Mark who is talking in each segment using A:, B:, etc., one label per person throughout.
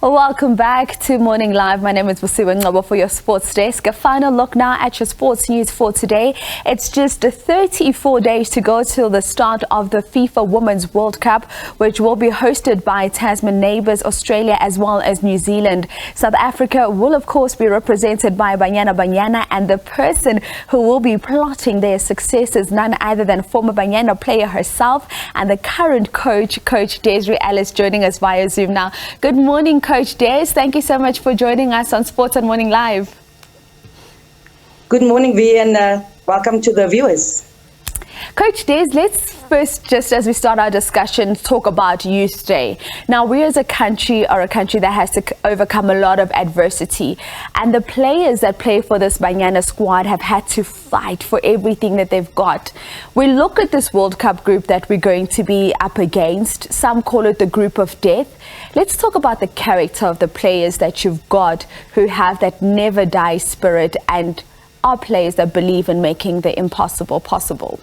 A: Welcome back to Morning Live. My name is Busiwe Ngcobo for your sports desk. A final look now at your sports news for today. It's just 34 days to go till the start of the FIFA Women's World Cup, which will be hosted by Tasman, neighbours Australia as well as New Zealand. South Africa will of course be represented by Banyana Banyana, and the person who will be plotting their success is none other than former Banyana player herself and the current coach, Coach Desiree Ellis, joining us via Zoom now. Good morning, Coach Des. Thank you so much for joining us on Sports on Morning Live.
B: Good morning, Vi, and welcome to the viewers.
A: Coach Des, let's first, just as we start our discussion, talk about Youth Day. Now, we as a country are a country that has to overcome a lot of adversity, and the players that play for this Banyana squad have had to fight for everything that they've got. We look at this World Cup group that we're going to be up against. Some call it the group of death. Let's talk about the character of the players that you've got who have that never die spirit and are players that believe in making the impossible possible.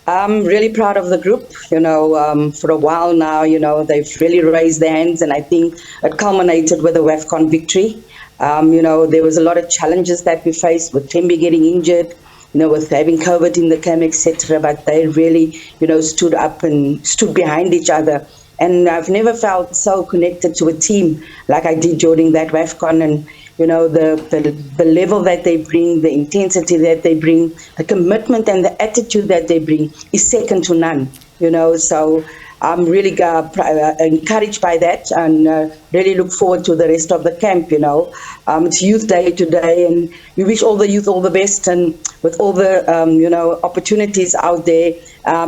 B: I'm really proud of the group. For a while now, they've really raised their hands, and I think it culminated with the WAFCON victory. There was a lot of challenges that we faced with Tembi getting injured, with having COVID in the camp, etc. But they really, stood up and stood behind each other. And I've never felt so connected to a team like I did during that WAFCON. And the level that they bring, the intensity that they bring, the commitment and the attitude that they bring is second to none. So I'm really encouraged by that, and really look forward to the rest of the camp. It's Youth Day today, and we wish all the youth all the best, and with all the opportunities out there,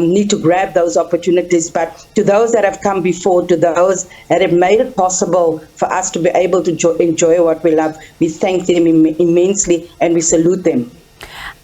B: need to grab those opportunities. But to those that have come before, to those that have made it possible for us to be able to enjoy what we love, we thank them immensely, and we salute them.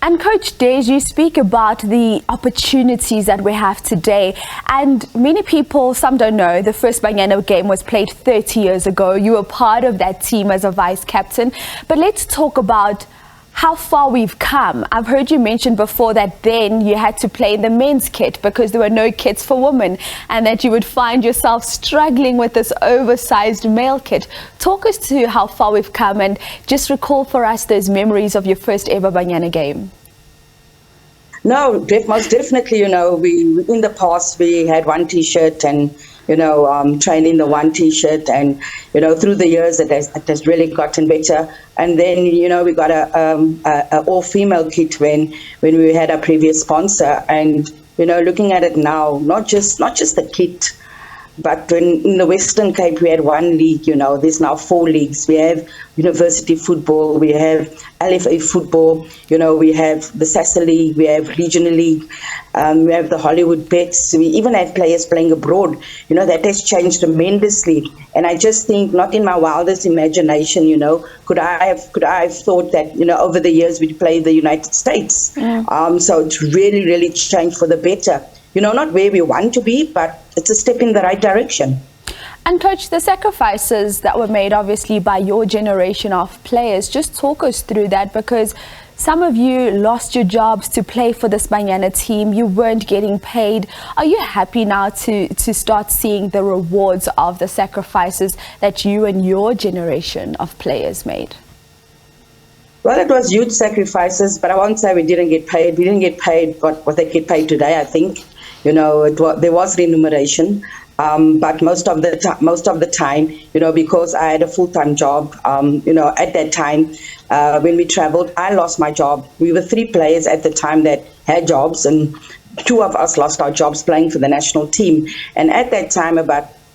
A: And Coach Des, you speak about the opportunities that we have today, and many people, some don't know, the first Banyana game was played 30 years ago. You were part of that team as a vice captain, but let's talk about how far we've come. I've heard you mention before that then you had to play in the men's kit because there were no kits for women, and that you would find yourself struggling with this oversized male kit. Talk us to how far we've come, and just recall for us those memories of your first ever Banyana game.
B: No, most definitely, we in the past we had one t-shirt and trained in the one t-shirt, and through the years it has really gotten better. And then we got a all-female kit when we had our previous sponsor, and looking at it now, not just the kit, but in the Western Cape we had one league. There's now 4 leagues. We have university football, we have LFA football, we have the SASA League, we have regional league, we have the Hollywood Bets, we even have players playing abroad. That has changed tremendously, and I just think, not in my wildest imagination, could I have thought that over the years we'd play the United States. So it's really changed for the better. Not where we want to be, but it's a step in the right direction.
A: And Coach, the sacrifices that were made obviously by your generation of players, just talk us through that, because some of you lost your jobs to play for this Banyana team. You weren't getting paid. Are you happy now to start seeing the rewards of the sacrifices that you and your generation of players made?
B: Well, it was huge sacrifices, but I won't say we didn't get paid. We didn't get paid what they get paid today, I think. There was remuneration. But most of the time, because I had a full-time job, at that time, when we traveled, I lost my job. We were 3 players at the time that had jobs, and 2 of us lost our jobs playing for the national team. And at that time,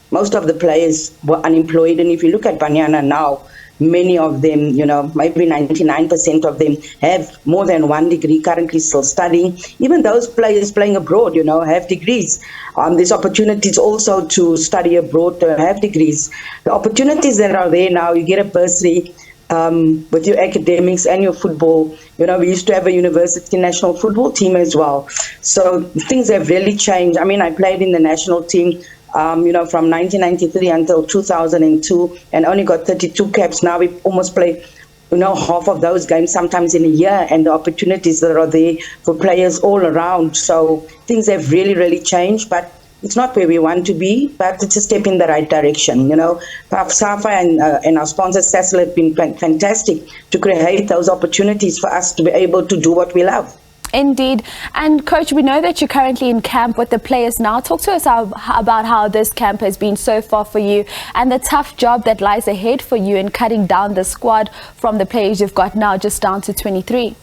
B: most of the players were unemployed. And if you look at Banyana now, many of them, maybe 99% of them have more than 1 degree, currently still studying. Even those players playing abroad, have degrees. There's opportunities also to study abroad, to have degrees. The opportunities that are there now, you get a bursary with your academics and your football. We used to have a university national football team as well. So things have really changed. I played in the national team from 1993 until 2002, and only got 32 caps. Now we almost play, half of those games sometimes in a year, and the opportunities that are there for players all around. So things have really changed, but It's not where we want to be, but it's a step in the right direction. You know, SAFA and our sponsor Cecil have been fantastic to create those opportunities for us to be able to do what we love.
A: Indeed. And Coach, we know that you're currently in camp with the players now. Talk to us about how this camp has been so far for you and the tough job that lies ahead for you in cutting down the squad from the players you've got now just down to 23.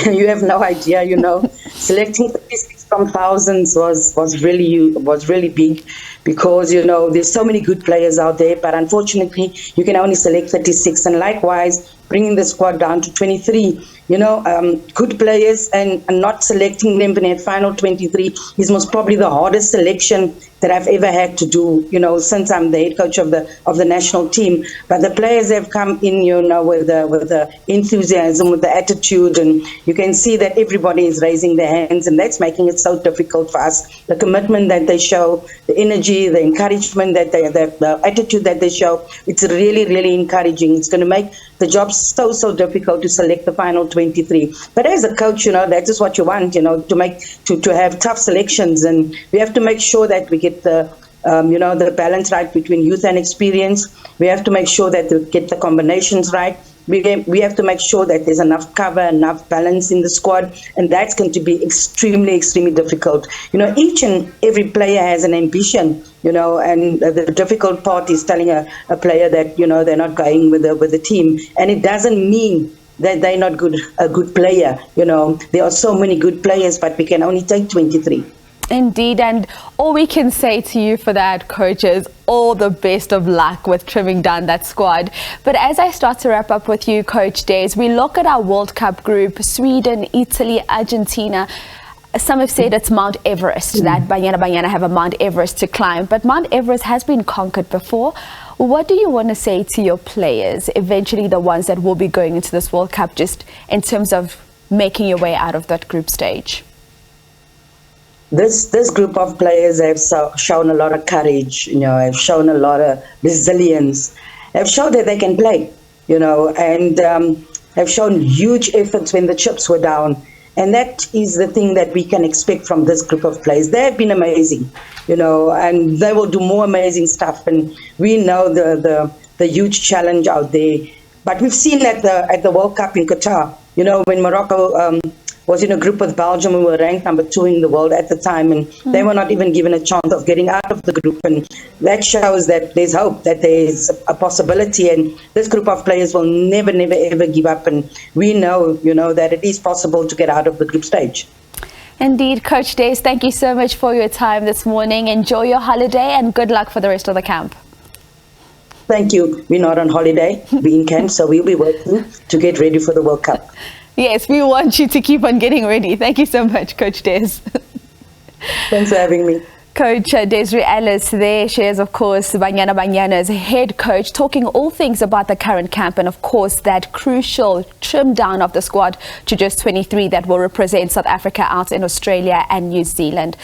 B: You have no idea, you know. Selecting 36 from thousands was really big, because, you know, there's so many good players out there, but unfortunately you can only select 36. And likewise, bringing the squad down to 23, you know, good players and not selecting them in that final 23 is most probably the hardest selection that I've ever had to do, you know, since I'm the head coach of the national team. But the players have come in, you know, with the enthusiasm, with the attitude, and you can see that everybody is raising their hands, and that's making it so difficult for us. The commitment that they show, the energy, the encouragement that the attitude that they show, it's really, really encouraging. It's going to make the job so difficult to select the final 23. But as a coach, you know, that is what you want, you know, to have tough selections, and we have to make sure that we get the you know, the balance right between youth and experience. We have to make sure that we get the combinations right. We have to make sure that there's enough cover, enough balance in the squad, and that's going to be extremely difficult. You know, each and every player has an ambition, you know, and the difficult part is telling a player that, you know, they're not going with the team, and it doesn't mean that they're not a good player. You know, there are so many good players, but we can only take 23.
A: Indeed, and all we can say to you for that, Coach, is all the best of luck with trimming down that squad. But as I start to wrap up with you, Coach Des, we look at our World Cup group: Sweden, Italy, Argentina. Some have said it's Mount Everest, that Banyana Banyana have a Mount Everest to climb, but Mount Everest has been conquered before. What do you want to say to your players, eventually the ones that will be going into this World Cup, just in terms of making your way out of that group stage?
B: This group of players have shown a lot of courage, you know, have shown a lot of resilience, have shown that they can play, you know, and have shown huge efforts when the chips were down. And that is the thing that we can expect from this group of players. They have been amazing, you know, and they will do more amazing stuff. And we know the huge challenge out there. But we've seen at the World Cup in Qatar, you know, when Morocco was in a group with Belgium, who were ranked number 2 in the world at the time, and they were not even given a chance of getting out of the group. And that shows that there's hope, that there's a possibility, and this group of players will never ever give up. And we know, you know, that it is possible to get out of the group stage.
A: Indeed. Coach Des, thank you so much for your time this morning. Enjoy your holiday and good luck for the rest of the camp.
B: Thank you. We're not on holiday, we're in camp, so we'll be working to get ready for the World Cup.
A: Yes, we want you to keep on getting ready. Thank you so much, Coach Des.
B: Thanks for having me.
A: Coach Desiree Ellis there. She is, of course, Banyana Banyana's head coach, talking all things about the current camp and, of course, that crucial trim down of the squad to just 23 that will represent South Africa out in Australia and New Zealand.